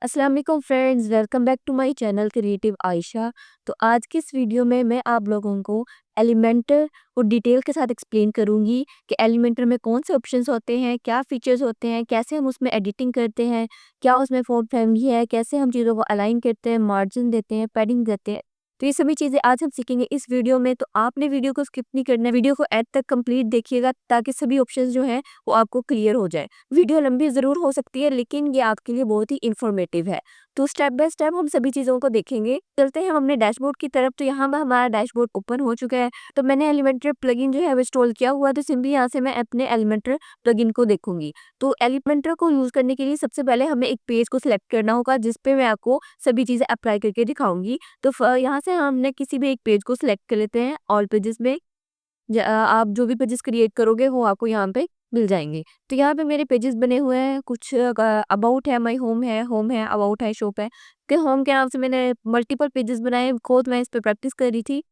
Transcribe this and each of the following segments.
अस्सलाम वालेकुम friends, welcome back to my channel creative Ayesha. तो आज की इस वीडियो में मैं आप लोगों को एलिमेंटर को डिटेल के साथ एक्सप्लेन करूंगी कि एलिमेंटर में कौन से ऑप्शंस होते हैं, क्या फीचर्स होते हैं, कैसे हम उसमें एडिटिंग करते हैं, क्या उसमें फॉन्ट फैमिली है, कैसे हम चीज़ों को अलाइन करते हैं, मार्जिन देते हैं, पैडिंग देते हैं। तो ये सभी चीज़ें आज हम सीखेंगे इस वीडियो में। तो आपने वीडियो को स्किप नहीं करना है, वीडियो को एंड तक कंप्लीट देखिएगा ताकि सभी ऑप्शंस जो हैं वो आपको क्लियर हो जाए। वीडियो लंबी ज़रूर हो सकती है लेकिन ये आपके लिए बहुत ही इन्फॉर्मेटिव है। तो स्टेप बाय स्टेप हम सभी चीज़ों को देखेंगे। चलते हैं हम अपने डैशबोर्ड की तरफ। तो यहाँ पर हमारा डैशबोर्ड ओपन हो चुका है। तो मैंने एलिमेंटर प्लगइन जो है वो इंस्टॉल किया हुआ है, तो सिंपली यहाँ से मैं अपने एलिमेंटर प्लगइन को देखूंगी। तो एलिमेंटर को यूज़ करने के लिए सबसे पहले हमें एक पेज को सिलेक्ट करना होगा जिस पे मैं आपको सभी चीज़ें अप्लाई करके दिखाऊंगी। तो यहाँ से हमने किसी भी एक पेज को सिलेक्ट कर लेते हैं। ऑल पेजेस में आप जो भी पेजेस क्रिएट करोगे वो आपको यहाँ पे मिल जाएंगे। तो यहाँ पे मेरे पेजेस बने हुए हैं, कुछ अबाउट है, माई होम है, अबाउट है, शॉप है। कि होम के नाम से मैंने मल्टीपल पेजेस बनाए, खुद मैं इस पे प्रैक्टिस कर रही थी।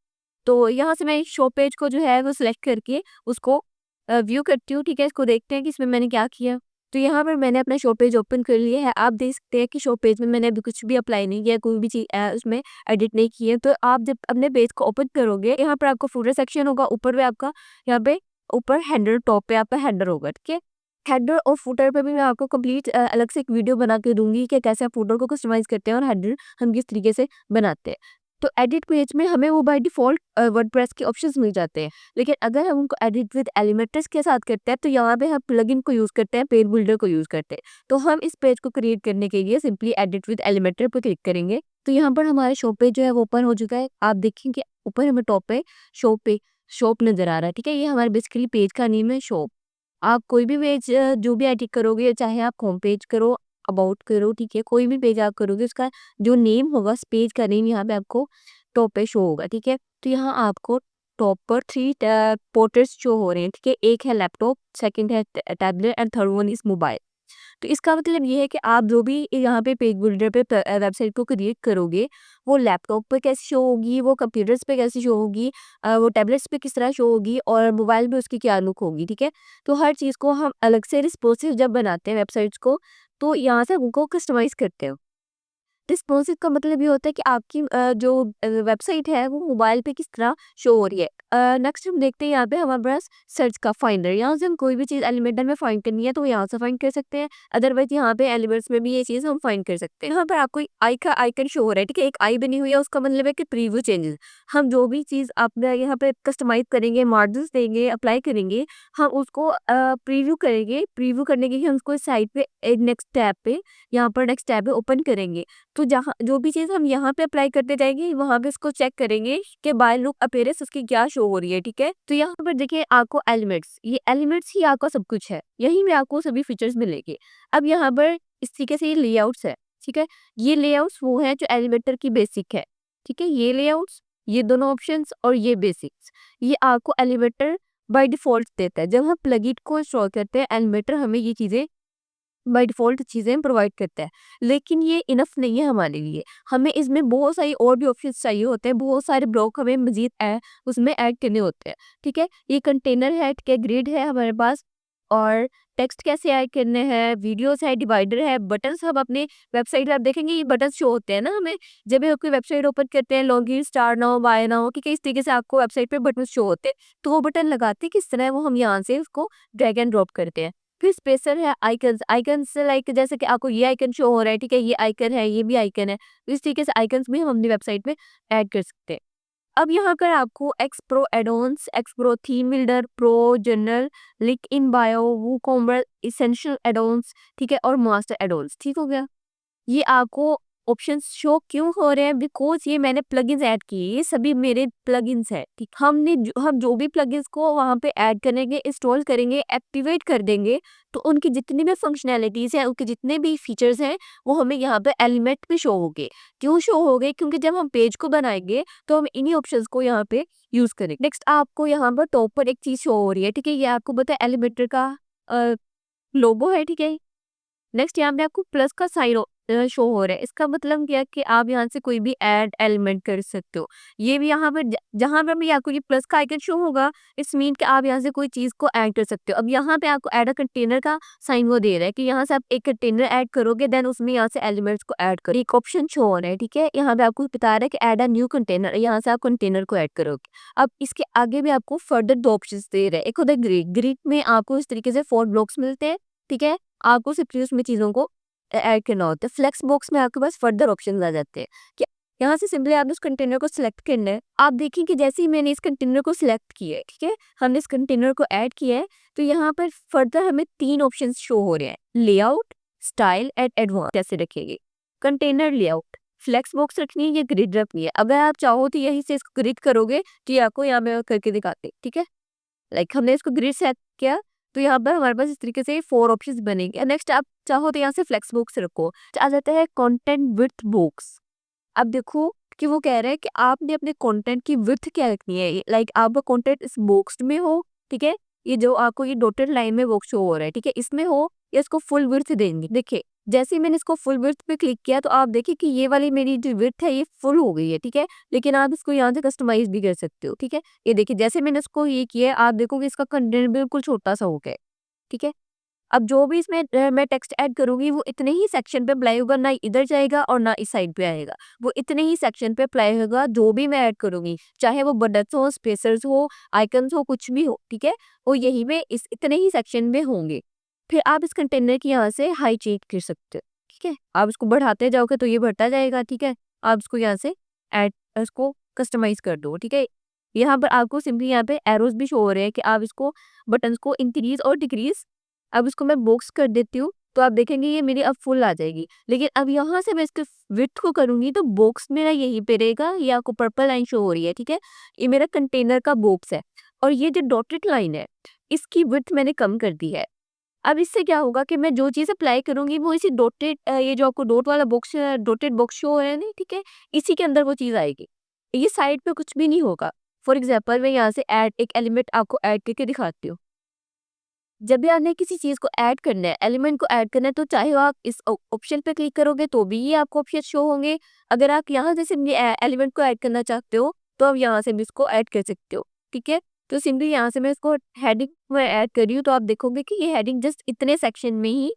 तो यहाँ से मैं शॉप पेज को जो है वो सिलेक्ट करके उसको व्यू करती हूँ। ठीक है, इसको देखते हैं कि इसमें मैंने क्या किया। तो यहाँ पर मैंने अपना शॉप पेज ओपन कर लिया है। आप देख सकते हैं कि शॉप पेज में मैंने अभी कुछ भी अप्लाई नहीं किया, कोई भी चीज़ उसमें एडिट नहीं की है। तो आप जब अपने पेज को ओपन करोगे, यहाँ पर आपको फूटर सेक्शन होगा, ऊपर पे आपका यहाँ पे ऊपर हैंडल, टॉप पे आपका हैंडल होगा। ठीक है, हेडर और फुटर पे भी मैं आपको कंप्लीट अलग से एक वीडियो बना के दूंगी कि कैसे आप फुटर को कस्टमाइज करते हैं और हेडर हम किस तरीके से बनाते हैं। तो एडिट पेज में हमें वो बाय डिफ़ॉल्ट वर्डप्रेस के ऑप्शंस मिल जाते हैं। लेकिन अगर हम उनको एडिट विद एलिमेंट्स के साथ करते हैं तो यहाँ पे हम प्लगइन को यूज़ करते हैं, पेज बिल्डर को यूज़ करते हैं। तो हम इस पेज को क्रिएट करने के लिए सिंपली एडिट विद एलिमेंटर पे क्लिक करेंगे। तो यहाँ पर हमारे शो पेज जो है वो ओपन हो चुका है। आप देखेंगे ऊपर हमें टॉप पे शॉप नज़र आ रहा है। ठीक है, ये हमारे बेसिकली पेज का नेम है, शॉप। आप कोई भी पेज जो भी एडिट करोगे, चाहे आप होम पेज करो, अबाउट करो, ठीक है, कोई भी पेज आप करोगे उसका जो नेम होगा, उस पेज का नेम यहाँ पे आपको टॉप पे शो होगा। ठीक है, तो यहाँ आपको टॉप पर 3 पोर्ट्रेट्स शो हो रहे हैं। ठीक है, एक है लैपटॉप, सेकंड है tablet and third one is mobile. तो इसका मतलब ये है कि आप जो भी यहाँ पे पेज बिल्डर पे वेबसाइट को क्रिएट करोगे, वो लैपटॉप पे कैसे शो होगी, वो कंप्यूटर्स पे कैसे शो होगी, वो टैबलेट्स पे किस तरह शो होगी और मोबाइल पे उसकी क्या लुक होगी। ठीक है, तो हर चीज़ को हम अलग से रिस्पॉन्सिव जब बनाते हैं वेबसाइट्स को, तो यहाँ से उनको कस्टमाइज करते हैं। रिस्पॉन्सिव का मतलब ये होता है कि आपकी जो वेबसाइट है वो मोबाइल पे किस तरह शो हो रही है। नेक्स्ट हम देखते हैं यहाँ पे हमारे पास सर्च का फाइंडर। यहाँ से हम कोई भी चीज़ एलिमेंटर में फाइंड करनी है तो यहाँ से फाइंड कर सकते हैं। अदरवाइज यहाँ पे एलिमेंट्स में भी ये चीज़ हम फाइंड कर सकते हैं। यहाँ पर आपको आई का आइकन शो हो रहा है। ठीक है, एक आई बनी हुई है, उसका मतलब है कि प्रीव्यू चेंजेस। हम जो भी चीज़ अपने यहाँ पे कस्टमाइज करेंगे, मार्जिन देंगे, अप्लाई करेंगे, हम उसको प्रीव्यू करेंगे। प्रीव्यू करने के लिए हम उसको साइड पे एक नेक्स्ट टैब पे, यहाँ पर नेक्स्ट टैब पे ओपन करेंगे। तो जहाँ जो भी चीज़ हम यहाँ पे अप्लाई करते जाएंगे वहाँ पे इसको चेक करेंगे कि बाय लुक अपीयरेंस उसकी क्या शो हो रही है। ठीक है, तो यहाँ पर देखिए आपको एलिमेंट्स, ये एलिमेंट्स ही आपका सब कुछ है, यहीं में आपको सभी फीचर्स मिलेंगे। अब यहाँ पर इस तरीके से ये लेआउट्स है। ठीक है, ये लेआउट्स वो है जो एलिमेंटर की बेसिक है। ठीक है, ये लेआउट्स, ये दोनों ऑप्शंस और ये बेसिक्स, ये आपको एलिमेंटर बाय डिफॉल्ट देता है। जब हम प्लगइन को इंस्टॉल करते हैं, एलिमेंटर हमें ये चीज़ें बाय डिफ़ॉल्ट चीज़ें प्रोवाइड करता है। लेकिन ये इनफ नहीं है हमारे लिए। हमें इसमें बहुत सारी और भी ऑप्शंस चाहिए होते हैं, बहुत सारे ब्लॉक हमें मज़ीद उसमें ऐड करने होते हैं। ठीक है? ये कंटेनर है, ठीक है, ग्रिड है हमारे पास, और टेक्स्ट कैसे ऐड करने हैं, वीडियोज़ है, डिवाइडर है, बटन्स हम अपने वेबसाइट पे आप देखेंगे ये बटन्स शो होते हैं ना हमें, जब भी हम कोई वेबसाइट ओपन करते हैं, login, start now, buy now, ठीक है, इस तरीके से आपको वेबसाइट पे बटन्स शो होते हैं। तो वो बटन लगाते हैं किस तरह, वो हम यहाँ से उसको ड्रैग एंड ड्रॉप करते हैं। फिर स्पेसर है, आइकन्स। आइकन्स लाइक जैसे कि आपको ये आइकन शो हो रहा है, ठीक है, ये आइकन है, ये भी आइकन है। तो इस तरीके से आइकन्स भी हम अपनी वेबसाइट में ऐड कर सकते हैं। अब यहाँ पर आपको X pro addons, X pro theme builder, pro general, link in bio, WooCommerce, essential addons, ठीक है, और मास्टर एडॉन्स, ठीक हो गया। ये आपको ऑप्शंस शो क्यों हो रहे हैं, बिकॉज ये मैंने प्लगइन्स ऐड किए, ये सभी मेरे प्लगइन्स हैं। ठीक, हम जो भी प्लगइन्स को वहाँ पे ऐड करेंगे, इंस्टॉल करेंगे, एक्टिवेट कर देंगे, तो उनकी जितनी भी फंक्शनैलिटीज हैं, उनके जितने भी फीचर्स हैं, वो हमें यहाँ पे एलिमेंट पे शो होंगे। क्यों शो हो गए, क्योंकि जब हम पेज को बनाएंगे तो हम इन्हीं ऑप्शंस को यहाँ पे यूज करेंगे। नेक्स्ट आपको यहाँ पर टॉप पर एक चीज शो हो रही है, ठीक है, ये आपको पता है एलिमेंटर का लोगो है। ठीक है, नेक्स्ट यहाँ पे आपको प्लस का साइन शो हो रहा है, इसका मतलब क्या है कि आप यहाँ से कोई भी ऐड एलिमेंट कर सकते हो। ये भी यहाँ पर जहाँ पर भी आपको ये प्लस का आइकन शो होगा, इट्स मीन कि आप यहाँ से कोई चीज़ को ऐड कर सकते हो। अब यहाँ पे आपको ऐड अ कंटेनर का साइन वो दे रहा है कि यहाँ से आप एक कंटेनर ऐड करोगे, देन उसमें यहाँ से एलिमेंट्स को ऐड करो। एक ऑप्शन शो हो रहा है, ठीक है। यहाँ पे आपको बता रहा है कि ऐड अ न्यू कंटेनर, यहाँ से आप कंटेनर को ऐड करोगे। अब इसके आगे भी आपको फर्दर 2 ऑप्शंस दे रहे हैं। एक होता है ग्रिड, ग्रिड में आपको इस तरीके से 4 ब्लॉक्स मिलते हैं, ठीक है। आपको सिर्फ उसमें चीज़ों को ऐड करना होता है। फ्लेक्स बॉक्स में आपके पास फर्दर ऑप्शंस आ जाते हैं कि यहाँ से सिंपली आपने उस कंटेनर को सिलेक्ट करना है। आप देखें कि जैसे ही मैंने इस कंटेनर को सिलेक्ट किया है, ठीक है, हमने इस कंटेनर को ऐड किया है, तो यहाँ पर फर्दर हमें 3 ऑप्शंस शो हो रहे हैं, लेआउट, स्टाइल एंड एडवांस। कैसे रखेंगे कंटेनर लेआउट, फ्लेक्स बॉक्स रखनी है या ग्रिड रखनी है। अगर आप चाहो तो यही से इसको ग्रिड करोगे तो ये आपको यहाँ पे करके दिखाते, ठीक है। हमने इसको ग्रिड सेट किया, तो यहाँ पर हमारे पास इस तरीके से 4 ऑप्शंस बनेंगे। नेक्स्ट आप चाहो तो यहाँ से फ्लेक्स बॉक्स रखो। आ जाता है कंटेंट विड्थ बॉक्स। अब देखो कि वो कह रहा है कि आपने अपने कंटेंट की विड्थ क्या रखनी है। आपका कंटेंट इस बॉक्स में हो, ठीक है, ये जो आपको ये डॉटेड लाइन में बॉक्स शो हो रहा है, ठीक है, इसमें हो या इसको फुल विड्थ देंगे। देखिए जैसे ही मैंने इसको फुल विड्थ पे क्लिक किया तो आप देखिए कि ये वाली मेरी जो विड्थ है ये फुल हो गई है, ठीक है। लेकिन आप इसको यहाँ से कस्टमाइज भी कर सकते हो, ठीक है। ये देखिए जैसे मैंने इसको ये किया आप देखोगे इसका कंटेंट बिल्कुल छोटा सा हो गया, ठीक है। अब जो भी इसमें मैं टेक्स्ट ऐड करूँगी वो इतने ही सेक्शन पे अप्लाई होगा, ना इधर जाएगा और ना इस साइड पे आएगा। वो इतने ही सेक्शन पे अप्लाई होगा जो भी मैं ऐड करूँगी, चाहे वो बटन्स हो, स्पेसर्स हो, आइकन्स हो, कुछ भी हो, ठीक है? वो यहीं पे इस इतने ही सेक्शन में होंगे। फिर आप इस कंटेनर की यहाँ से हाइट चेंज कर सकते हो, ठीक है? आप इसको बढ़ाते जाओगे तो ये बढ़ता जाएगा, ठीक है? आप इसको यहाँ से ऐड इसको कस्टमाइज़ कर दो, ठीक है? यहाँ पर आपको सिंपली यहाँ पे एरोज़ भी शो हो रहे हैं कि आप इसको बटन्स को इंक्रीज़ और डिक्रीज़। अब इसको मैं बॉक्स कर देती हूँ, तो आप देखेंगे ये मेरी अब फुल आ जाएगी। लेकिन अब यहाँ से मैं इसके विड्थ को करूँगी तो बॉक्स मेरा यहीं पे रहेगा, ये आपको पर्पल लाइन शो हो रही है, ठीक है? ये मेरा कंटेनर का बॉक्स है और ये जो डॉटेड लाइन है, इसकी विड्थ मैंने कम कर दी है। अब इससे क्या होगा कि मैं जो चीज़ अप्लाई करूँगी वो इसी डॉटेड ये जो आपको डॉट वाला बॉक्स डॉटेड बॉक्स शो हो रहा है ना, ठीक है? इसी के अंदर वो चीज़ आएगी। ये साइड पे कुछ भी नहीं होगा। फॉर एग्ज़ाम्पल मैं यहाँ से ऐड एक एलिमेंट आपको ऐड करके दिखाती हूँ। जब भी आपने किसी चीज़ को ऐड करना है, एलिमेंट को ऐड करना है, तो चाहे वो आप इस ऑप्शन पे क्लिक करोगे तो भी ये आपको ऑप्शन शो होंगे। अगर आप यहाँ से सिंपली एलिमेंट को ऐड करना चाहते हो तो आप यहाँ से भी इसको ऐड कर सकते हो, ठीक है। तो सिंपली यहाँ से मैं इसको हेडिंग में ऐड कर रही हूँ तो आप देखोगे कि ये हेडिंग जस्ट इतने सेक्शन में ही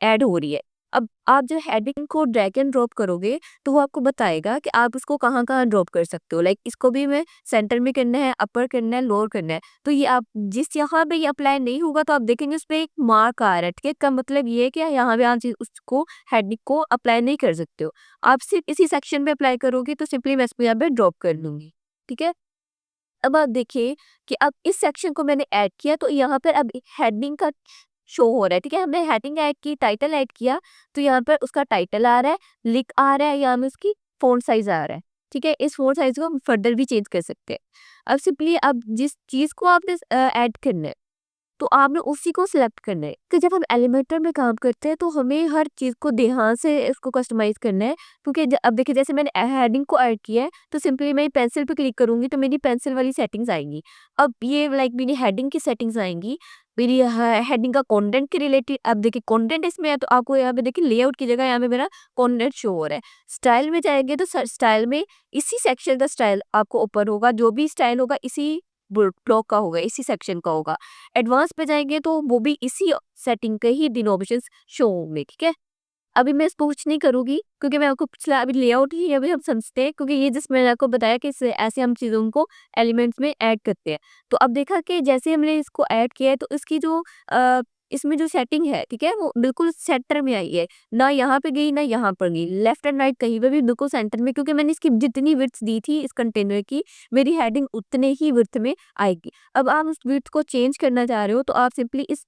ऐड हो रही है। अब आप जो हेडिंग को ड्रैग एंड ड्रॉप करोगे तो वो आपको बताएगा कि आप इसको कहाँ-कहाँ ड्रॉप कर सकते हो। इसको भी मैं सेंटर में करना है, अपर करना है, लोअर करना है। तो ये आप जिस यहाँ पे ये अप्लाई नहीं होगा तो आप देखेंगे उसपे एक मार्क आ रहा है, ठीक है? इसका मतलब ये है कि यहाँ पे आप उसको हेडिंग को अप्लाई नहीं कर सकते हो। आप सिर्फ इसी सेक्शन में अप्लाई करोगे तो सिंपली मैं इसको यहाँ पे ड्रॉप कर लूँगी, ठीक है? अब आप देखिए कि अब इस सेक्शन को मैंने ऐड किया तो यहाँ पर अब हेडिंग का शो हो रहा है, ठीक है। हमने हेडिंग ऐड की, टाइटल ऐड किया, तो यहाँ पर उसका टाइटल आ रहा है, लिंक आ रहा है, यहाँ में उसकी फ़ॉन्ट साइज़ आ रहा है, ठीक है। इस फ़ॉन्ट साइज़ को हम फर्दर भी चेंज कर सकते हैं। अब सिंपली अब जिस चीज़ को आपने ऐड करना है तो आपने उसी को सिलेक्ट करना है कि जब हम एलिमेंटर में काम करते हैं तो हमें हर चीज़ को ध्यान से इसको कस्टमाइज़ करना है, क्योंकि अब देखिए जैसे मैंने हेडिंग को ऐड किया है तो सिंपली मैं पेंसिल पे क्लिक करूँगी तो मेरी पेंसिल वाली सेटिंग्स आएंगी। अब ये मेरी हेडिंग की सेटिंग्स आएंगी, मेरी हेडिंग का कंटेंट के रिलेटेड। अब देखिए कंटेंट इसमें है तो आपको यहाँ पे देखिए लेआउट की जगह यहाँ पे मेरा कंटेंट शो हो रहा है। स्टाइल में जाएंगे तो स्टाइल में इसी सेक्शन का स्टाइल आपको ओपन होगा, जो भी स्टाइल होगा इसी ब्लॉक का होगा, इसी सेक्शन का होगा। एडवांस पे जाएँगे तो वो भी इसी सेटिंग के ही 3 ऑप्शंस शो होंगे, ठीक है? अभी मैं इसको कुछ नहीं करूँगी क्योंकि मैं आपको पिछला अभी लेआउट ही अभी हम समझते हैं, क्योंकि ये जस्ट मैंने आपको बताया कि इससे ऐसे हम चीज़ों को एलिमेंट्स में ऐड करते हैं। तो अब देखा कि जैसे हमने इसको ऐड किया है तो इसकी जो इसमें जो सेटिंग है, ठीक है? वो बिल्कुल सेंटर में आई है। ना यहाँ पे गई, ना यहाँ पर गई। लेफ्ट एंड राइट कहीं पे भी बिल्कुल सेंटर में, क्योंकि मैंने इसकी जितनी विड्थ दी थी इस कंटेनर की, मेरी हेडिंग उतने ही विड्थ में आएगी। अब आप उस विड्थ को चेंज करना चाह रहे हो तो आप सिंपली इस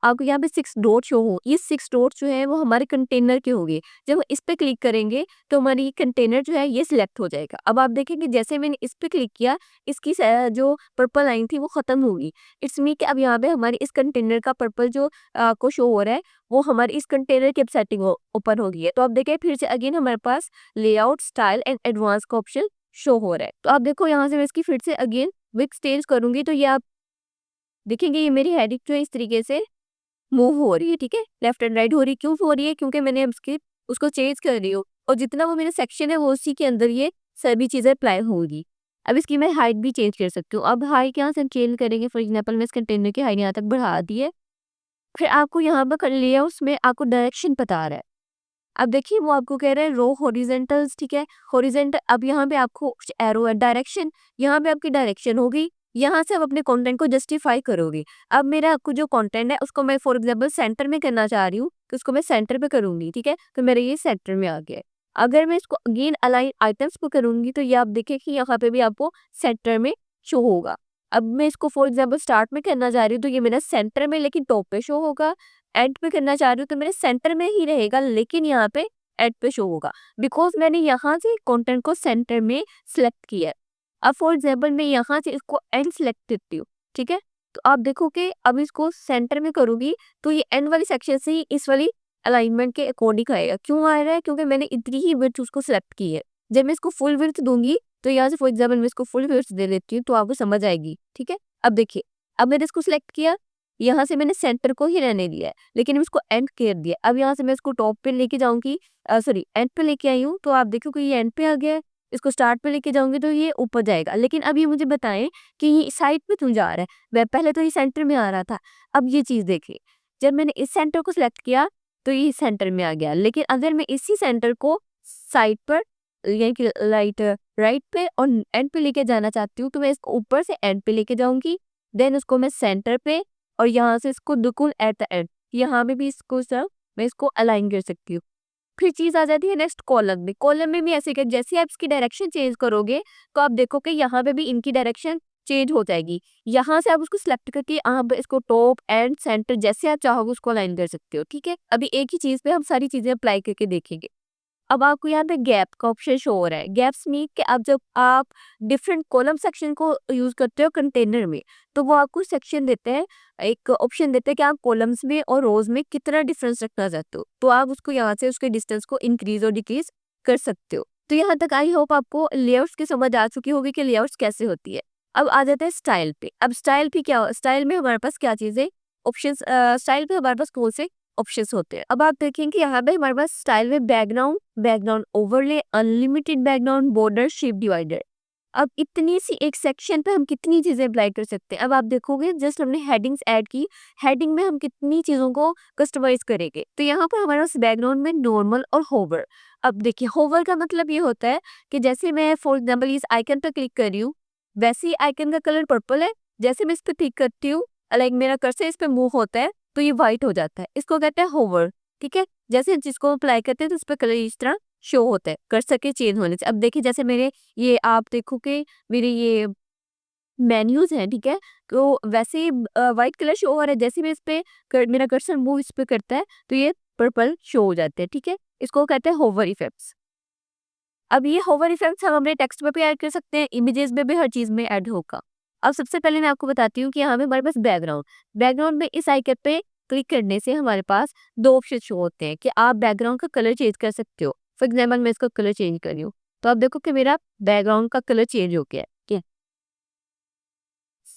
आपको यहाँ पे 6 डॉट शो हो, ये 6 डॉट जो है वो हमारे कंटेनर के होंगे। जब हम इस पे क्लिक करेंगे तो हमारी कंटेनर जो है ये सिलेक्ट हो जाएगा। अब आप देखेंगे जैसे मैंने इस पे क्लिक किया, इसकी जो पर्पल लाइन थी वो खत्म होगी। इट्स मीन कि अब यहाँ पे हमारी इस कंटेनर का पर्पल जो आपको शो हो रहा है वो हमारी इस कंटेनर की अब सेटिंग ओपन हो गई है। तो आप देखें फिर से अगेन हमारे पास लेआउट, स्टाइल एंड एडवांस का ऑप्शन शो हो रहा है। तो आप देखो यहाँ से मैं इसकी फिर से अगेन विड्थ चेंज करूंगी तो ये आप देखेंगे ये मेरी हेडिंग जो है इस तरीके से मूव हो रही है, ठीक है? लेफ्ट एंड राइट हो रही है। क्यों हो रही है? क्योंकि मैंने अब इसकी उसको चेंज कर रही हूँ और जितना वो मेरा सेक्शन है वो उसी के अंदर ये सभी चीज़ें अप्लाई होंगी। अब इसकी मैं हाइट भी चेंज कर सकती हूँ। अब हाइट यहाँ से हम चेंज करेंगे, फॉर एग्ज़ाम्पल मैं इस कंटेनर की हाइट यहाँ तक बढ़ा दी है। फिर आपको यहाँ पर कर लिया, उसमें आपको डायरेक्शन बता रहा है। अब देखिए वो आपको कह रहा है रो हॉरिजॉन्टल्स, ठीक है? हॉरिजॉन्टल, अब यहाँ पे आपको कुछ एरो है, डायरेक्शन, यहाँ पे आपकी डायरेक्शन होगी। यहाँ से आप अपने कंटेंट को जस्टिफाई करोगे। अब मेरा आपको जो कंटेंट है उसको मैं फॉर एग्जांपल सेंटर में करना चाह रही हूँ, तो उसको मैं सेंटर पे करूँगी, ठीक है? तो मेरा ये सेंटर में आ गया है। अगर मैं इसको अगेन अलाइन आइटम्स पे करूँगी तो ये आप देखिए कि यहाँ पे भी आपको सेंटर में शो होगा। अब मैं इसको फॉर एग्जांपल स्टार्ट में करना चाह रही हूँ तो ये मेरा सेंटर में लेकिन टॉप पे शो होगा। एंड पे करना चाह रही हूँ तो मेरे सेंटर में ही रहेगा लेकिन यहाँ पे एड पे शो होगा, बिकॉज मैंने यहाँ से कंटेंट को सेंटर में सिलेक्ट किया है। अब फॉर एग्जाम्पल मैं यहाँ से इसको एंड सिलेक्ट करती हूँ, ठीक है? तो आप देखो कि अब इसको सेंटर में करूंगी तो ये एंड वाली सेक्शन से ही इस वाली अलाइनमेंट के अकॉर्डिंग आएगा। क्यों आ रहा है? क्योंकि मैंने इतनी ही विड्थ उसको सिलेक्ट की है। जब मैं इसको फुल विड्थ दूंगी तो यहाँ से फॉर एग्जाम्पल मैं इसको फुल विड्थ दे देती हूँ तो आपको समझ आएगी, ठीक है? अब देखिए, अब मैंने इसको सिलेक्ट किया, यहाँ से मैंने सेंटर को ही रहने दिया है लेकिन इसको एंड कर दिया। अब यहाँ से मैं इसको टॉप पे लेके जाऊंगी, सॉरी एंड पे लेके आई हूँ तो आप देखो कि ये एंड पे आ गया है। इसको स्टार्ट पे लेके जाऊंगी तो ये ऊपर जाएगा। लेकिन अब ये मुझे बताएं कि ये साइड पे क्यों जा रहा है? वह पहले तो ये सेंटर में आ रहा था। अब ये चीज देखिए, जब मैंने इस सेंटर को सिलेक्ट किया तो ये सेंटर में आ गया, लेकिन अगर मैं इसी सेंटर को साइड पर यानी कि राइट पे और एंड पे लेके जाना चाहती हूँ तो मैं इसको ऊपर से एंड पे लेके जाऊंगी, देन उसको मैं सेंटर पे और यहाँ से इसको बिल्कुल एट द एंड, यहाँ पे भी इसको सब मैं इसको अलाइन कर सकती हूँ। फिर चीज आ जाती है नेक्स्ट कॉलम में। कॉलम में भी ऐसे कर, जैसे आप इसकी डायरेक्शन चेंज करोगे तो आप देखो कि यहाँ पे भी इनकी डायरेक्शन चेंज हो जाएगी। यहाँ से आप उसको सिलेक्ट करके आप इसको टॉप एंड सेंटर जैसे आप चाहोगे उसको अलाइन कर सकते हो, ठीक है? अभी एक ही चीज पे हम सारी चीजें अप्लाई करके देखेंगे। अब आपको यहाँ पे गैप का ऑप्शन शो हो रहा है। गैप्स मीन कि अब जब आप डिफरेंट कॉलम सेक्शन को यूज करते हो कंटेनर में तो वो आपको सेक्शन देते हैं, एक ऑप्शन देते हैं कि आप कॉलम्स में और रोज में कितना डिफरेंस रखना चाहते हो, तो आप उसको यहाँ से उसके डिस्टेंस को इंक्रीज और डिक्रीज कर सकते हो। तो यहाँ तक आई होप आपको लेआउट्स की समझ आ चुकी होगी कि लेआउट्स कैसे होती है। अब आ जाते हैं स्टाइल पे। अब स्टाइल पे क्या, स्टाइल में हमारे पास क्या चीज़ है? ऑप्शन। स्टाइल पे हमारे पास कौन से ऑप्शंस होते हैं? अब आप देखेंगे यहाँ पे हमारे पास स्टाइल में background, background overlay, unlimited background, border, shape divider. अब इतनी सी एक सेक्शन पे हम कितनी चीजें अप्लाई कर सकते हैं? अब आप देखोगे जस्ट हमने हेडिंग्स ऐड की, हेडिंग में हम कितनी चीजों को कस्टमाइज करेंगे। तो यहाँ पर हमारे पास बैकग्राउंड में नॉर्मल और होवर। अब देखिए होवर का मतलब ये होता है कि जैसे मैं फॉर एग्जाम्पल इस आइकन पर क्लिक कर रही हूँ, वैसे ही आइकन का कलर पर्पल है, जैसे मैं इस पर क्लिक करती हूँ, लाइक मेरा कर्सर इस पे मूव होता है तो ये व्हाइट हो जाता है, इसको कहते हैं होवर, ठीक है? जैसे जिसको अप्लाई करते हैं तो उस पर कलर इस तरह शो होता है कर्सर के चेंज होने से। अब देखिए जैसे मेरे ये आप देखो कि मेरे ये मेन्यूज हैं, ठीक है? तो वैसे ही व्हाइट कलर शो हो रहा है, जैसे मैं इस पे मेरा कर्सर मूव इस पे करता है तो ये पर्पल शो हो जाते हैं, ठीक है? इसको कहते हैं होवर इफेक्ट्स। अब ये होवर इफेक्ट्स हम अपने टेक्स्ट में भी ऐड कर सकते हैं, इमेजेस में भी, हर चीज में ऐड होगा। अब सबसे पहले मैं आपको बताती हूँ कि यहाँ पे हमारे पास बैकग्राउंड, बैकग्राउंड में इस आइकन पे क्लिक करने से हमारे पास दो ऑप्शन शो होते हैं कि आप बैकग्राउंड का कलर चेंज कर सकते हो। फॉर एग्जाम्पल मैं इसका कलर चेंज कर रही हूँ तो आप देखो कि मेरा बैकग्राउंड का कलर चेंज हो गया है, ठीक है?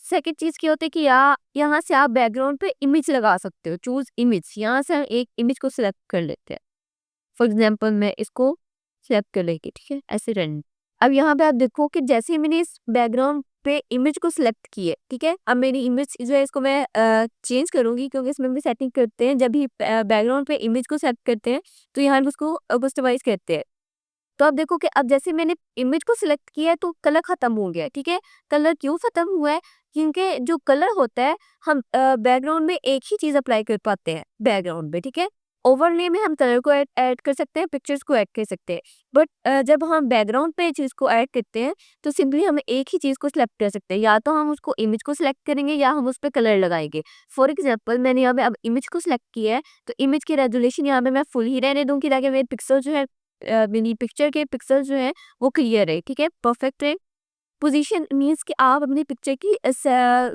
सेकेंड चीज क्या होती है कि यहाँ से आप बैकग्राउंड पे इमेज लगा सकते हो, चूज इमेज। यहाँ से हम एक इमेज को सिलेक्ट कर लेते हैं, फॉर एग्जाम्पल मैं इसको सिलेक्ट कर लेगी, ठीक है? ऐसे रन। अब यहाँ पे आप देखो कि जैसे ही मैंने इस बैकग्राउंड पे इमेज को सिलेक्ट की है, ठीक है? अब मेरी इमेज जो है इसको मैं चेंज करूंगी क्योंकि इसमें भी सेटिंग करते हैं, जब भी बैकग्राउंड पे इमेज को सेलेक्ट करते हैं तो यहाँ पे उसको कस्टमाइज करते हैं। तो आप देखो कि अब जैसे मैंने इमेज को सिलेक्ट किया है तो कलर खत्म हो गया है, ठीक है? कलर क्यों खत्म हुआ है? क्योंकि जो कलर होता है हम बैकग्राउंड में एक ही चीज अप्लाई कर पाते हैं बैकग्राउंड में, ठीक है? ओवरले में हम कलर को ऐड कर सकते हैं, पिक्चर्स को ऐड कर सकते हैं, बट जब हम बैकग्राउंड पे चीज को ऐड करते हैं तो सिंपली हम एक ही चीज को सिलेक्ट कर सकते हैं, या तो हम उसको इमेज को सिलेक्ट करेंगे या हम उस पर कलर लगाएंगे। फॉर एग्जाम्पल मैंने यहाँ पे अब इमेज को सिलेक्ट किया है तो इमेज की रेजोल्यूशन यहाँ पे मैं फुल ही रहने दूंगी ताकि मेरे पिक्सल जो है मेरी पिक्चर के पिक्सल जो है वो क्लियर है, ठीक है? परफेक्ट है। पोजीशन मीन्स कि आप अपनी पिक्चर की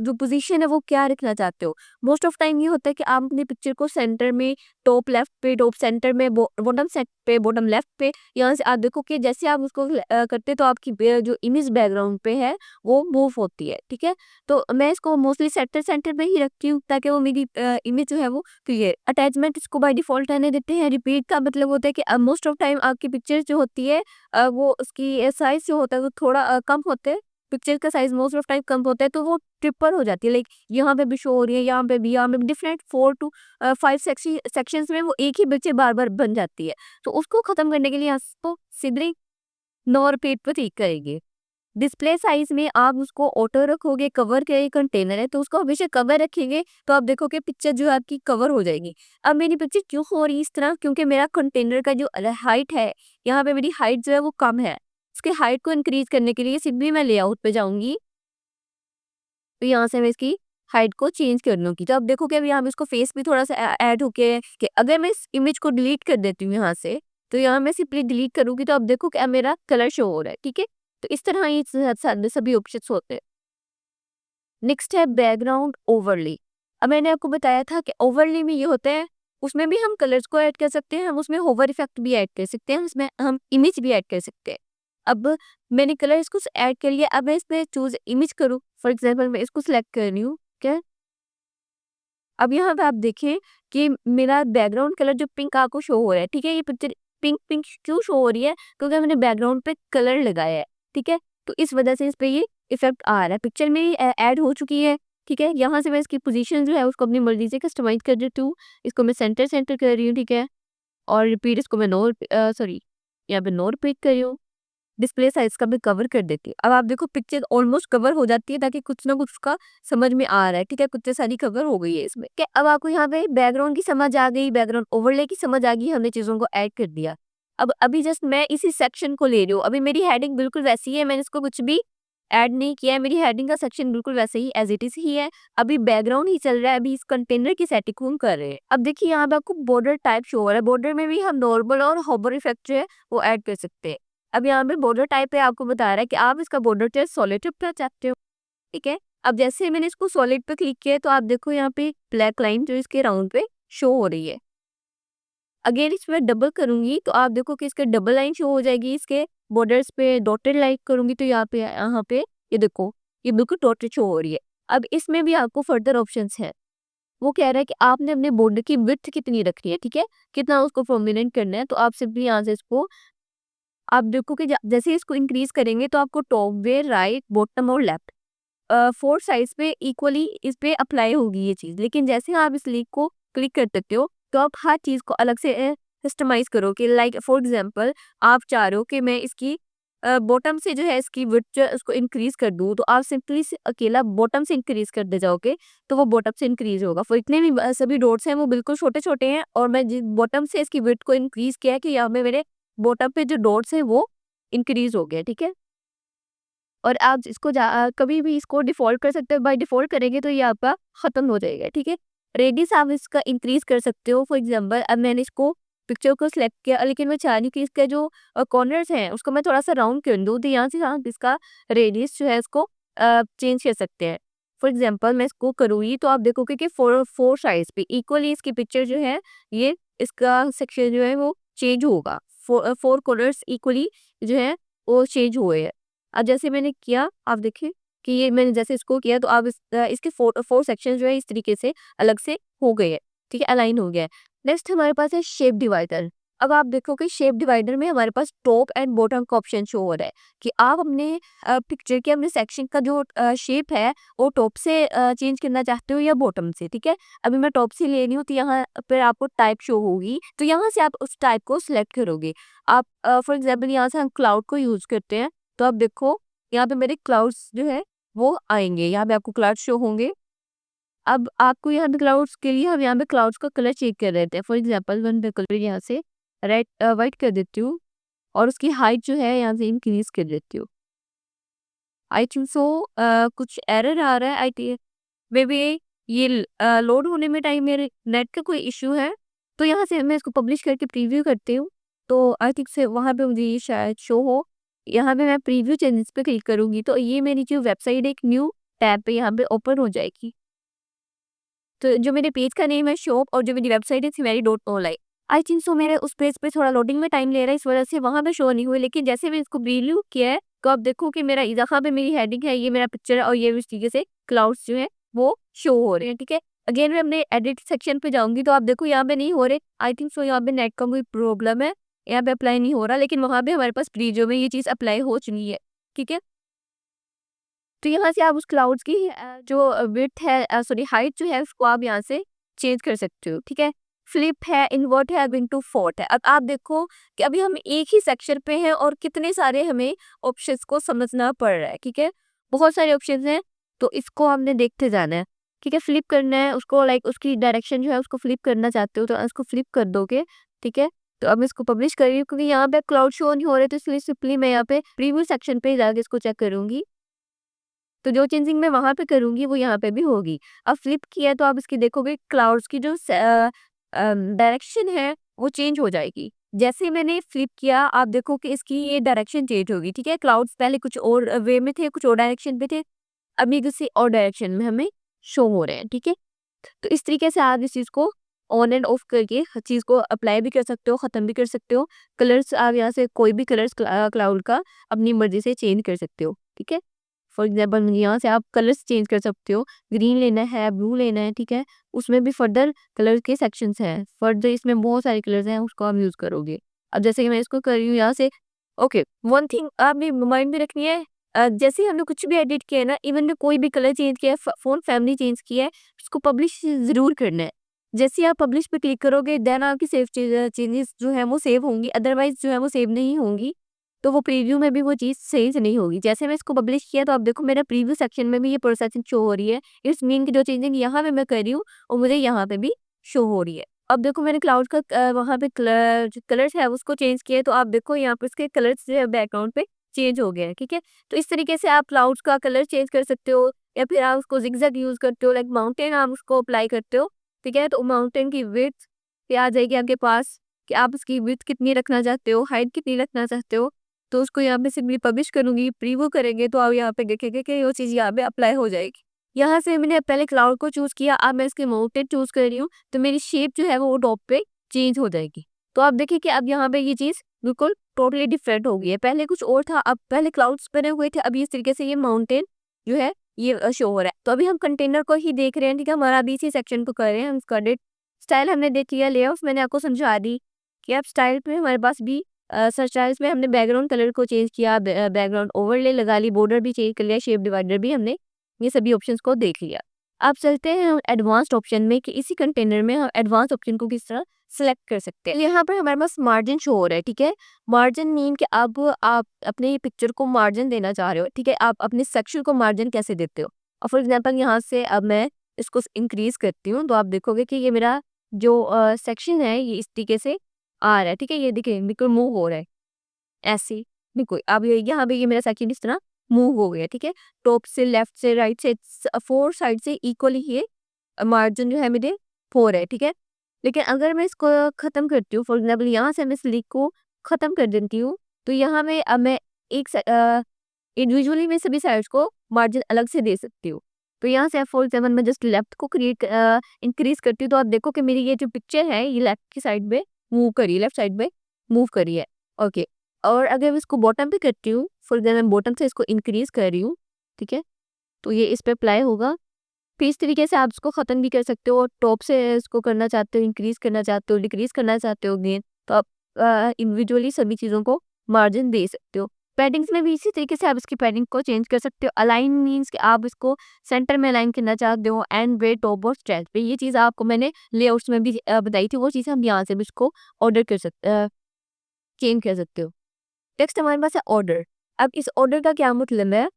जो पोजीशन है वो क्या रखना चाहते हो। मोस्ट ऑफ टाइम ये होता है कि आप अपनी पिक्चर को सेंटर में, टॉप लेफ्ट पे, टॉप सेंटर में, बॉटम सेट पे, बॉटम लेफ्ट पे, यहाँ से आप देखो कि जैसे आप उसको करते तो आपकी जो इमेज बैकग्राउंड पे है वो मूव होती है, ठीक है। तो मैं इसको मोस्टली सेंटर सेंटर में ही रखती हूँ ताकि वो मेरी इमेज जो है वो क्लियर। अटैचमेंट इसको बाय डिफॉल्ट रहने देते हैं। रिपीट का मतलब होता है कि मोस्ट ऑफ टाइम आपकी पिक्चर जो होती है वो उसकी साइज जो होता है वो थोड़ा कम होते हैं। पिक्चर का साइज मोस्ट ऑफ टाइम कम होता है तो वो ट्रिपल हो जाती है। लाइक यहाँ पे भी शो हो रही है, यहाँ पे भी, यहाँ पे डिफरेंट 4 to 5 सेक्शंस में वो एक ही पिक्चर बार बार बन जाती है। तो उसको खत्म करने के लिए आपको सिबलिंग नो रिपीट पर क्लिक करेंगे। डिस्प्ले साइज में आप उसको ऑटो रखोगे, कवर के कंटेनर है तो उसको हमेशा कवर रखेंगे तो आप देखोगे पिक्चर जो है आपकी कवर हो जाएगी। अब मेरी पिक्चर क्यों हो रही है इस तरह, क्योंकि मेरा कंटेनर का जो हाइट है, यहाँ पे मेरी हाइट जो है वो कम है। उसके हाइट को इंक्रीज करने के लिए सिंपली मैं लेआउट पे जाऊंगी, तो यहाँ से मैं इसकी हाइट को चेंज कर लूंगी। तो अब देखोगे अभी यहाँ पे इसको फेस भी थोड़ा सा ऐड होके कि अगर मैं इस इमेज को डिलीट कर देती हूँ यहाँ से, तो यहाँ मैं सिंपली डिलीट करूंगी तो अब देखो कि अब मेरा कलर शो हो रहा है, ठीक है। तो इस तरह ये सभी ऑप्शंस होते हैं। नेक्स्ट है बैकग्राउंड ओवरले। अब मैंने आपको बताया था कि ओवरले में ये होता है, उसमें भी हम कलर्स को ऐड कर सकते हैं, हम उसमें होवर इफेक्ट भी ऐड कर सकते हैं, उसमें हम इमेज भी ऐड कर सकते हैं। अब मैंने कलर्स को ऐड कर लिया, अब मैं इसमें चूज इमेज करूँ। फॉर एग्जाम्पल मैं इसको सिलेक्ट कर रही हूँ, क्या। अब यहाँ पे आप देखें कि मेरा बैकग्राउंड कलर जो पिंक आपको शो हो रहा है, ठीक है। ये पिक्चर पिंक पिंक क्यों शो हो रही है, क्योंकि मैंने बैकग्राउंड पे कलर लगाया है, ठीक है। तो इस वजह से इस पे ये इफेक्ट आ रहा है, पिक्चर में ऐड हो चुकी है, ठीक है। यहाँ से मैं इसकी पोजीशन जो है उसको अपनी मर्जी से कस्टमाइज कर देती हूँ। इसको मैं सेंटर सेंटर कर रही हूँ, ठीक है। और रिपीट इसको मैं नो सॉरी, यहाँ पे नो रिपीट कर रही हूँ। डिस्प्ले साइज का भी कवर कर देती है। अब आप देखो पिक्चर ऑलमोस्ट कवर हो जाती है ताकि कुछ ना कुछ उसका समझ में आ रहा है, ठीक है। कुछ सारी कवर हो गई है इसमें, क्या अब आपको यहाँ पे बैकग्राउंड की समझ आ गई, बैकग्राउंड ओवरले की समझ आ गई, हमने चीजों को ऐड कर दिया। अब अभी जस्ट मैं इसी सेक्शन को ले रही हूँ, अभी मेरी हेडिंग बिल्कुल वैसी है, मैंने इसको कुछ भी ऐड नहीं किया है, मेरी हेडिंग का सेक्शन बिल्कुल वैसे ही एज इट इज ही है। अभी बैकग्राउंड ही चल रहा है, अभी इस कंटेनर की सेटिंग हम कर रहे हैं। अब देखिए यहाँ पे आपको बॉर्डर टाइप शो हो रहा है, बॉर्डर में भी हम नॉर्मल और होवर इफेक्ट जो है वो ऐड कर सकते हैं। अब यहाँ पे बॉर्डर टाइप पे आपको बता रहा है कि आप इसका बॉर्डर टाइप सॉलिड पे चाहते हो, ठीक है। अब जैसे मैंने इसको सॉलिड पे क्लिक किया है तो आप देखो यहाँ पे ब्लैक लाइन जो इसके राउंड पे शो हो रही है। अगेन इसमें डबल करूंगी तो आप देखो कि इसके डबल लाइन शो हो जाएगी, इसके बॉर्डर्स पे डॉटेड लाइन करूंगी तो यहाँ पे ये देखो ये बिल्कुल डॉटेड शो हो रही है। अब इसमें भी आपको फर्दर ऑप्शंस है, वो कह रहा है कि आपने अपने बॉर्डर की विड्थ कितनी रखनी है, ठीक है, कितना उसको प्रोमिनेंट करना है। तो आप सिंपली यहाँ से इसको आप देखो कि जैसे ही इसको इंक्रीज करेंगे तो आपको टॉप वे, राइट, बॉटम और लेफ्ट 4 साइड्स पे इक्वली इस पे अप्लाई होगी ये चीज। लेकिन जैसे आप इस लिंक को क्लिक कर देते हो तो आप हर चीज को अलग से कस्टमाइज करो कि लाइक फॉर एग्जांपल आप चाह रहे हो कि मैं इसकी बॉटम से जो है इसकी विड्थ जो है उसको इंक्रीज कर दूं, तो आप सिंपली से अकेला बॉटम से इंक्रीज कर दे जाओगे तो वो बॉटम से इंक्रीज होगा। फॉर इतने भी सभी डॉट्स हैं वो बिल्कुल छोटे छोटे हैं और मैं जिस बॉटम से इसकी विड्थ को इंक्रीज किया है कि यहाँ पे मेरे बॉटम पे जो डॉट्स हैं वो इंक्रीज हो गया, ठीक है। और आप इसको कभी भी इसको डिफ़ॉल्ट कर सकते हो, बाय डिफ़ॉल्ट करेंगे तो ये आपका ख़त्म हो जाएगा, ठीक है। रेडियस आप इसका इंक्रीज़ कर सकते हो, फॉर एग्ज़ाम्पल अब मैंने इसको पिक्चर को सिलेक्ट किया लेकिन मैं चाह रही हूँ कि इसके जो कॉर्नर्स हैं उसको मैं थोड़ा-सा राउंड कर दूँ, तो यहाँ से आप इसका रेडियस जो है इसको चेंज कर सकते हैं। फॉर एग्ज़ाम्पल मैं इसको करूँगी तो आप देखोगे कि 4 साइड्स पे इक्वली इसकी पिक्चर जो है ये इसका सेक्शन जो है वो चेंज होगा। 4 कॉर्नर्स इक्वली जो है वो चेंज हुए हैं। अब जैसे मैंने किया आप देखिए कि ये मैंने जैसे इसको किया तो अब इसके 4 सेक्शन जो है इस तरीके से अलग से हो गए हैं, ठीक है, अलाइन हो गया है। नेक्स्ट हमारे पास है शेप डिवाइडर। अब आप देखो कि शेप डिवाइडर में हमारे पास टॉप एंड बॉटम का ऑप्शन शो हो रहा है कि आप अपने पिक्चर के अपने सेक्शन का जो शेप है वो टॉप से चेंज करना चाहते हो या बॉटम से, ठीक है। अभी मैं टॉप से ले रही हूँ तो यहाँ पर आपको टाइप शो होगी, तो यहाँ से आप उस टाइप को सिलेक्ट करोगे। आप फॉर एग्जाम्पल यहाँ से हम क्लाउड को यूज करते हैं तो आप देखो यहाँ पे मेरे क्लाउड्स जो है वो आएंगे, यहाँ पे आपको क्लाउड शो होंगे। अब आपको यहाँ पे क्लाउड्स के लिए हम यहाँ पे क्लाउड्स का कलर चेक कर रहे थे। फॉर एग्जांपल वन पे कलर यहाँ से रेड वाइट कर देती हूँ और उसकी हाइट जो है यहाँ से इंक्रीज कर देती हूँ। आई थिंक सो कुछ एरर आ रहा है, आई थिंक मे बी ये लोड होने में टाइम मेरे नेट का कोई इशू है। तो यहाँ से मैं इसको पब्लिश करके प्रीव्यू करती हूँ तो आई थिंक से वहाँ पे मुझे ये शायद शो हो, यहाँ पे मैं प्रीव्यू चेंजेस पे क्लिक करूँगी तो ये मेरी जो वेबसाइट एक न्यू टैब पे यहाँ पे ओपन हो जाएगी। तो जो मेरे पेज का नेम है शॉप और जो मेरी वेबसाइट है सिमरी.ऑनलाइन। आई थिंक सो मेरे उस पेज पे थोड़ा लोडिंग में टाइम ले रहा है, इस वजह से वहाँ पे शो नहीं हुई। लेकिन जैसे मैं इसको प्रीव्यू किया है तो आप देखो कि मेरा जहाँ पे मेरी हेडिंग है, ये मेरा पिक्चर है और ये इस तरीके से क्लाउड्स जो है वो शो हो रहे हैं। ठीक है, अगेन मैं अपने एडिट सेक्शन पे जाऊंगी तो आप देखो यहाँ पे नहीं हो रहे। आई थिंक सो यहाँ पे नेट का कोई प्रॉब्लम है, यहाँ पे अप्लाई नहीं हो रहा, लेकिन वहाँ पे हमारे पास प्रीव्यू में ये चीज़ अप्लाई हो चुकी है। ठीक है, तो यहाँ से आप उस क्लाउड्स की जो विड्थ है, सॉरी हाइट जो है उसको आप यहाँ से चेंज कर सकते हो। ठीक है, फ्लिप है, इन्वर्ट है, विंग टू फोर्थ है। अब आप देखो कि अभी हम एक ही सेक्शन पे हैं और कितने सारे हमें ऑप्शंस को समझना पड़ रहा है। ठीक है, बहुत सारे ऑप्शंस हैं तो इसको हमने देखते जाना है। ठीक है, फ्लिप करना है उसको, लाइक उसकी डायरेक्शन जो है उसको फ्लिप करना चाहते हो तो उसको फ्लिप कर दोगे। ठीक है, तो अब मैं इसको पब्लिश कर रही हूँ क्योंकि यहाँ पे क्लाउड शो नहीं हो रहे, तो इसलिए सिंपली मैं यहाँ पे प्रीव्यू सेक्शन पे जाके इसको चेक करूंगी। तो जो चेंजिंग मैं वहाँ पे करूँगी वो यहाँ पे भी होगी। अब फ्लिप किया तो आप इसकी देखोगे क्लाउड्स की जो डायरेक्शन है वो चेंज हो जाएगी। जैसे मैंने फ्लिप किया आप देखो कि इसकी ये डायरेक्शन चेंज होगी। ठीक है, क्लाउड्स पहले कुछ और वे में थे, कुछ और डायरेक्शन पे थे, अभी किसी और डायरेक्शन में हमें शो हो रहे हैं। ठीक है, तो इस तरीके से आप इस चीज़ को ऑन एंड ऑफ करके हर चीज़ को अप्लाई भी कर सकते हो, ख़त्म भी कर सकते हो। कलर्स आप यहाँ से कोई भी कलर्स क्लाउड का अपनी मर्ज़ी से चेंज कर सकते हो। ठीक है, फॉर एग्जांपल यहाँ से आप कलर्स चेंज कर सकते हो, ग्रीन लेना है, ब्लू लेना है। ठीक है, उसमें भी फर्दर कलर के सेक्शंस हैं, फर्दर इसमें बहुत सारे कलर्स हैं, उसको आप यूज़ करोगे। अब जैसे कि मैं इसको कर रही हूँ यहाँ से, ओके, वन थिंग आपने माइंड में रखनी है, जैसे ही हमने कुछ भी एडिट किया है ना, इवन में कोई भी कलर चेंज किया है, फ़ॉन्ट फैमिली चेंज किया है, उसको पब्लिश ज़रूर करना है। जैसे ही आप पब्लिश पे क्लिक करोगे देन आपकी सेव चेंजेस जो है वो सेव होंगी, अदरवाइज़ जो है वो सेव नहीं होंगी। तो वो प्रीव्यू में भी वो चीज़ सही से नहीं होगी। जैसे मैं इसको पब्लिश किया तो आप देखो मेरा प्रीव्यू सेक्शन में भी ये प्रोसेसिंग शो हो रही है। इट्स मीन कि जो चेंजिंग यहाँ पे मैं कर रही हूँ वो मुझे यहाँ पे भी शो हो रही है। अब देखो मैंने क्लाउड का वहाँ पे जो कलर्स है उसको चेंज किया है तो आप देखो यहाँ पे इसके कलर्स जो है बैकग्राउंड पे चेंज हो गए हैं। ठीक है, तो इस तरीके से आप क्लाउड्स का कलर चेंज कर सकते हो या फिर आप उसको ज़िगज़ैग यूज़ करते हो, लाइक माउंटेन आप उसको अप्लाई करते हो। ठीक है, तो माउंटेन की विड्थ पे आ जाएगी आपके पास कि आप उसकी विड्थ कितनी रखना चाहते हो, हाइट कितनी रखना चाहते हो। तो उसको यहाँ पे सिंपली पब्लिश करूँगी, प्रीव्यू करेंगे तो आप यहाँ पे देखेंगे कि वो चीज़ यहाँ पे अप्लाई हो जाएगी। यहाँ से मैंने पहले क्लाउड को चूज़ किया, अब मैं इसके माउंटेन चूज़ कर रही हूँ, तो मेरी शेप जो है वो टॉप पे चेंज हो जाएगी। तो आप देखिए कि अब यहाँ पे ये चीज़ बिल्कुल टोटली डिफरेंट हो गई है। पहले कुछ और था, अब पहले क्लाउड्स बने हुए थे, अभी इस तरीके से ये माउंटेन जो है ये शो हो रहा है। तो अभी हम कंटेनर को ही देख रहे हैं। ठीक है, हमारा अभी इसी सेक्शन को कर रहे हैं हम इसका एडिट। स्टाइल हमने देख लिया, लेआउट्स मैंने आपको समझा दी कि अब स्टाइल पे हमारे पास भी स्टाइल्स में हमने बैकग्राउंड कलर को चेंज किया, बैकग्राउंड ओवरले लगा ली, बॉर्डर भी चेंज कर लिया, शेप डिवाइडर भी हमने ये सभी ऑप्शंस को देख लिया। अब चलते हैं हम एडवांस्ड ऑप्शन में कि इसी कंटेनर में हम एडवांस ऑप्शन को किस तरह सेलेक्ट कर सकते हैं। यहाँ पर हमारे पास मार्जिन शो हो रहा है। ठीक है, मार्जिन मीन कि अब आप अपने पिक्चर को मार्जिन देना चाह रहे हो। ठीक है, आप अपने सेक्शन को मार्जिन कैसे देते हो। और फॉर एग्जाम्पल यहाँ से अब मैं इसको इंक्रीज करती हूँ तो आप देखोगे कि ये मेरा जो सेक्शन है ये इस तरीके से आ रहा है। ठीक है, ये देखिए बिल्कुल मूव हो रहा है ऐसे, बिल्कुल अब ये यहाँ पे ये मेरा सेक्शन इस तरह मूव हो गया। ठीक है, टॉप से लेफ्ट से राइट से फोर साइड से इक्वली ये मार्जिन जो है मेरे 4 है। ठीक है, लेकिन अगर मैं इसको खत्म करती हूँ, फॉर एग्जाम्पल यहाँ से मैं इस लीक को खत्म कर देती हूँ तो यहाँ में अब मैं एक इंडिविजुअली मैं सभी साइड्स को मार्जिन अलग से दे सकती हूँ। तो यहाँ से फॉर एग्जाम्पल मैं जस्ट लेफ्ट को इंक्रीज करती हूँ तो आप देखो कि मेरी ये जो पिक्चर है ये लेफ्ट की साइड में मूव करी, लेफ्ट साइड में मूव करी है। ओके, और अगर मैं इसको बॉटम पे करती हूँ, फॉर एग्जाम्पल बॉटम से इसको इंक्रीज कर रही हूँ। ठीक है, तो ये इस पे अप्लाई होगा। फिर इस तरीके से आप इसको ख़त्म भी कर सकते हो और टॉप से इसको करना चाहते हो, इंक्रीज़ करना चाहते हो, डिक्रीज़ करना चाहते हो गेन, तो आप इंडिविजुअली सभी चीज़ों को मार्जिन दे सकते हो। पैडिंग्स में भी इसी तरीके से आप इसकी पैडिंग को चेंज कर सकते हो। अलाइन मीन्स कि आप इसको सेंटर में अलाइन करना चाहते हो, एंड वेट टॉप और स्ट्रेच पे। ये चीज़ आपको मैंने लेआउट्स में भी बताई थी, वो चीज़ हम यहाँ से भी इसको ऑर्डर कर सकते चेंज कर सकते हो। नेक्स्ट हमारे पास है ऑर्डर। अब इस ऑर्डर का क्या मतलब है?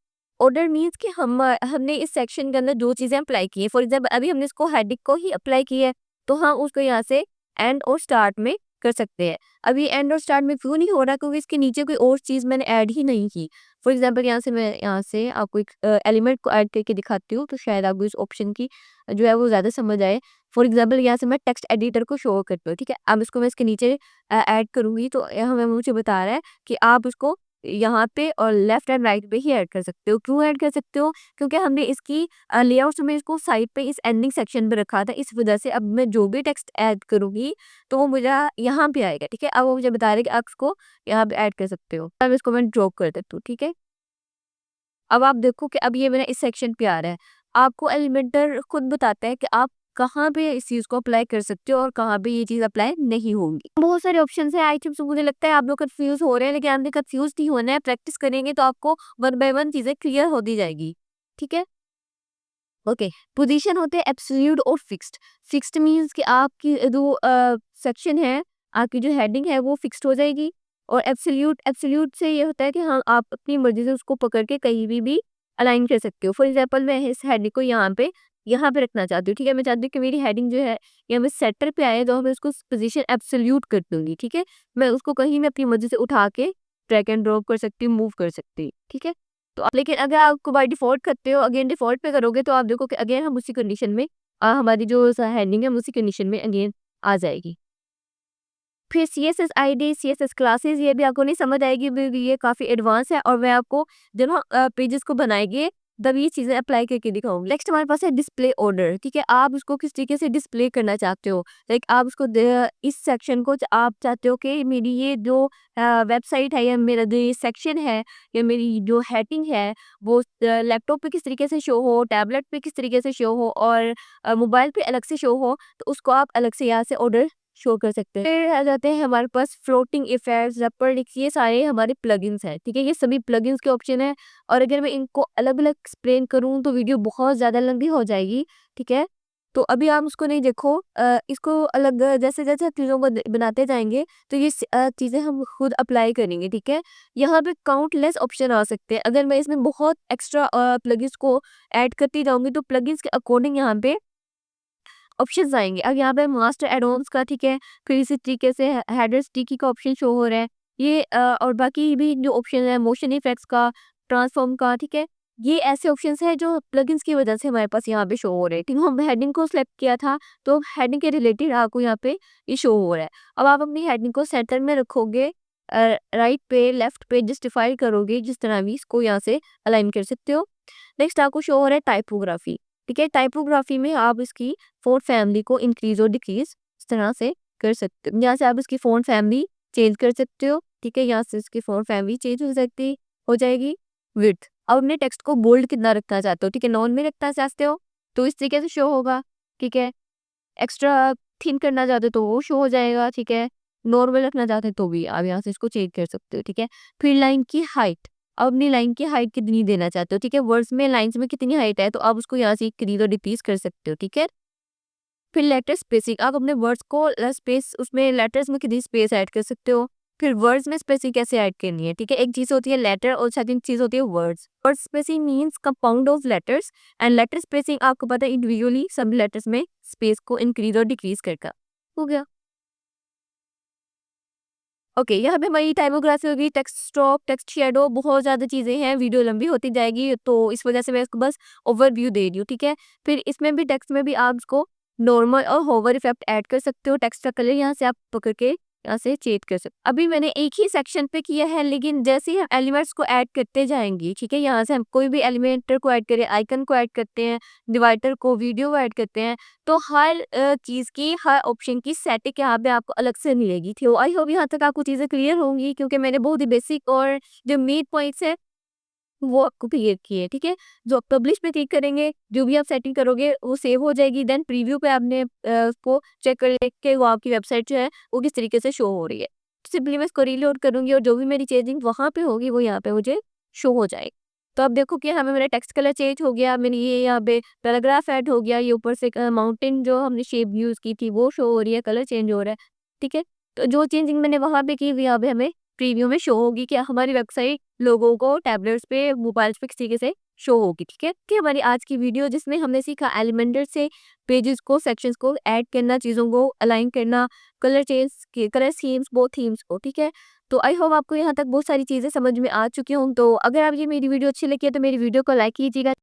ऑर्डर मीन्स कि हमने इस सेक्शन के अंदर जो चीज़ें अप्लाई की है, फॉर एग्जाम्पल अभी हमने इसको हेडिंग को ही अप्लाई किया है तो हम उसको यहाँ से एंड और स्टार्ट में कर सकते हैं। अभी एंड और स्टार्ट में क्यों नहीं हो रहा, क्योंकि इसके नीचे कोई और चीज़ मैंने ऐड ही नहीं की। फॉर एग्जाम्पल यहाँ से आपको एक एलिमेंट को ऐड करके दिखाती हूँ तो शायद आपको इस ऑप्शन की जो है वो ज़्यादा समझ आए। फॉर एग्जाम्पल यहाँ से मैं टेक्स्ट एडिटर को शो करती हूँ। ठीक है, अब इसको मैं इसके नीचे ऐड करूँगी तो यहाँ हमें मुझे बता रहा है कि आप उसको यहाँ पे और लेफ्ट एंड राइट पे ही ऐड कर सकते हो। क्यों ऐड कर सकते हो? क्योंकि हमने इसकी लेआउट्स में इसको साइड पे इस एंडिंग सेक्शन पे रखा था, इस वजह से अब मैं जो भी टेक्स्ट ऐड करूँगी तो वो मुझे यहाँ पे आएगा, ठीक है? अब वो मुझे बता रहे हैं कि आप इसको यहाँ पे ऐड कर सकते हो। अब इसको मैं ड्रॉप कर देती हूँ, ठीक है? अब आप देखो कि अब ये मेरा इस सेक्शन पे आ रहा है। आपको एलिमेंटर खुद बताता है कि आप कहाँ पे इस चीज़ को अप्लाई कर सकते हो और कहाँ पे ये चीज़ अप्लाई नहीं होंगी। बहुत सारे ऑप्शंस हैं आई थिंक, सो मुझे लगता है आप लोग कन्फ्यूज़ हो रहे हैं, लेकिन आपने कन्फ्यूज़ नहीं होना है, प्रैक्टिस करेंगे तो आपको वन बाय वन चीज़ें क्लियर होती जाएगी। ठीक है? ओके। पोजीशन होते हैं एब्सोल्यूट और फिक्स्ड। फिक्स्ड मीन्स कि आपकी जो सेक्शन है, आपकी जो हेडिंग है वो फिक्स्ड हो जाएगी, और एब्सोल्यूट एब्सोल्यूट से ये होता है कि हाँ, आप अपनी मर्ज़ी से उसको पकड़ के कहीं भी अलाइन कर सकते हो। फॉर एग्ज़ाम्पल मैं इस हेडिंग को यहाँ पे रखना चाहती हूँ, ठीक है? मैं चाहती हूँ कि मेरी हेडिंग जो है ये मैं सेंटर पे आए, तो मैं उसको पोज़ीशन एब्सोल्यूट कर दूँगी, ठीक है? मैं उसको कहीं भी अपनी मर्ज़ी से उठा के ड्रैग एंड ड्रॉप कर सकती हूँ, मूव कर सकती हूँ, ठीक है? तो लेकिन अगर आपको बाय डिफ़ॉल्ट करते हो, अगेन डिफ़ॉल्ट पे करोगे तो आप देखो कि अगेन हम उसी कंडीशन में हमारी जो हेडिंग है हम उसी कंडीशन में अगेन आ जाएगी। फिर सीएसएस आईडी, सीएसएस क्लासेस, ये भी आपको नहीं समझ आएगी, ये काफ़ी एडवांस है, और मैं आपको जब हम पेजेस को बनाएँगे तब ये चीज़ें अप्लाई करके दिखाऊँगी। नेक्स्ट हमारे पास है डिस्प्ले ऑर्डर, ठीक है? आप उसको किस तरीके से डिस्प्ले करना चाहते हो। लाइक आप उसको इस सेक्शन को आप चाहते हो कि मेरी ये जो वेबसाइट है या मेरा जो ये सेक्शन है या मेरी जो हेडिंग है वो लैपटॉप पे किस तरीके से शो हो, टैबलेट पे किस तरीके से शो हो, और मोबाइल पे अलग से शो हो, तो उसको आप अलग से यहाँ से ऑर्डर शो कर सकते हैं। फिर आ जाते हैं हमारे पास फ्लोटिंग इफेक्ट्स, रैपर, ये सारे हमारे प्लगइन्स हैं, ठीक है? ये सभी प्लगइन्स के ऑप्शन है, और अगर मैं इनको अलग-अलग एक्सप्लेन करूँ तो वीडियो बहुत ज़्यादा लंबी हो जाएगी, ठीक है? तो अभी आप उसको नहीं देखो, इसको अलग जैसे-जैसे चीज़ों को बनाते जाएँगे तो ये चीज़ें हम खुद अप्लाई करेंगे, ठीक है? यहाँ पे काउंटलेस ऑप्शन आ सकते हैं। अगर मैं इसमें बहुत एक्स्ट्रा प्लगइन्स को ऐड करती जाऊँगी तो प्लगइन्स के अकॉर्डिंग यहाँ पे ऑप्शंस आएँगे। अब यहाँ पे मास्टर एड-ऑन्स का, ठीक है, फिर इसी तरीके से हेडर स्टिकी का ऑप्शन शो हो रहा है। ये और बाकी भी जो ऑप्शन है मोशन इफेक्ट्स का, ट्रांसफॉर्म का, ठीक है? ये ऐसे ऑप्शंस हैं जो प्लगइन्स की वजह से हमारे पास यहाँ पे शो हो रहे हैं। ठीक है, हम हेडिंग को सिलेक्ट किया था तो हेडिंग के रिलेटेड आपको यहाँ पे ये शो हो रहा है। अब आप अपनी हेडिंग को सेंटर में रखोगे, राइट पे, लेफ्ट पे जस्टिफाई करोगे, जिस तरह भी इसको यहाँ से अलाइन कर सकते हो। नेक्स्ट आपको शो हो रहा है टाइपोग्राफी। ठीक है, टाइपोग्राफी में आप इसकी फ़ॉन्ट फैमिली को इंक्रीज़ और डिक्रीज़ इस तरह से कर सकते हो। यहाँ से आप इसकी फ़ॉन्ट फैमिली चेंज कर सकते हो, ठीक है? यहाँ से इसकी फ़ॉन्ट फैमिली चेंज हो जाएगी। विड्थ, अब अपने टेक्स्ट को बोल्ड कितना रखना चाहते हो, ठीक है? नॉन में रखना चाहते हो, तो इस तरीके से शो होगा, ठीक है? एक्स्ट्रा थिन करना चाहते हो तो वो शो हो जाएगा, ठीक है? नॉर्मल रखना चाहते हैं तो भी आप यहाँ से इसको चेंज कर सकते हो, ठीक है? फिर लाइन की हाइट, अब अपनी लाइन की हाइट कितनी देना चाहते हो, ठीक है? वर्ड्स में, लाइन्स में कितनी हाइट है तो आप उसको यहाँ से इंक्रीज़ और डिक्रीज़ कर सकते हो, ठीक है? फिर लेटर स्पेसिंग, आप अपने वर्ड्स को स्पेस, उसमें लेटर्स में कितनी स्पेस ऐड कर सकते हो। फिर वर्ड्स में स्पेसिंग कैसे ऐड करनी है, ठीक है? एक चीज़ होती है लेटर और सेकंड चीज़ होती है words. Word spacing means compound of letters, and later spacing आपको पता है इंडिविजुअली सब लेटर्स में स्पेस को इंक्रीज और डिक्रीज करके हो गया। ओके, यहाँ पे हमारी टाइपोग्राफी होगी, टेक्स्ट स्ट्रोक, टेक्स्ट शैडो, बहुत ज़्यादा चीज़ें हैं, वीडियो लंबी होती जाएगी तो इस वजह से मैं इसको बस ओवरव्यू दे रही हूँ, ठीक है? फिर इसमें भी टेक्स्ट में भी आप इसको नॉर्मल और होवर इफेक्ट ऐड कर सकते हो, टेक्स्ट का कलर यहाँ से आप पकड़ के यहाँ से चेंज कर सकते हो। अभी मैंने एक ही सेक्शन पे किया है, लेकिन जैसे ही हम एलिमेंट्स को ऐड करते जाएंगे, ठीक है, यहाँ से हम कोई भी एलिमेंटर को ऐड करें, आइकन को ऐड करते हैं, डिवाइडर को, वीडियो को ऐड करते हैं, तो हर चीज़ की, हर ऑप्शन की सेटिंग यहाँ पे आपको अलग से मिलेगी थी। आई होप यहाँ तक आपको चीज़ें क्लियर होंगी, क्योंकि मैंने बहुत ही बेसिक और जो मेन पॉइंट्स है वो आपको क्लियर किए, ठीक है? जो आप पब्लिश पे क्लिक करेंगे, जो भी आप सेटिंग करोगे वो सेव हो जाएगी, देन प्रीव्यू पे आपने उसको चेक कर लें कि वो आपकी वेबसाइट जो है वो किस तरीके से शो हो रही है। सिंपली मैं इसको रीलोड करूँगी और जो भी मेरी चेंजिंग वहाँ पे होगी वो यहाँ पे मुझे शो हो जाएगी। तो अब देखो कि हमें मेरा टेक्स्ट कलर चेंज हो गया, मेरी ये यहाँ पे पैराग्राफ ऐड हो गया, ये ऊपर से माउंटेन जो हमने शेप यूज़ की थी वो शो हो रही है, कलर चेंज हो रहा है, ठीक है? तो जो चेंजिंग मैंने वहाँ पे की, यहाँ पे हमें प्रीव्यू में शो होगी कि हमारी वेबसाइट लोगों को टैबलेट्स पे, मोबाइल्स पे किस तरीके से शो होगी, ठीक है? कि हमारी आज की वीडियो जिसमें हमने सीखा एलिमेंटर से पेजेस को, सेक्शंस को ऐड करना, चीज़ों को अलाइन करना, कलर स्कीम्स, वो थीम्स को, ठीक है? तो आई होप आपको यहाँ तक बहुत सारी चीज़ें समझ में आ चुकी हों। तो अगर आप ये मेरी वीडियो अच्छी लगी है तो मेरी वीडियो को लाइक कीजिएगा।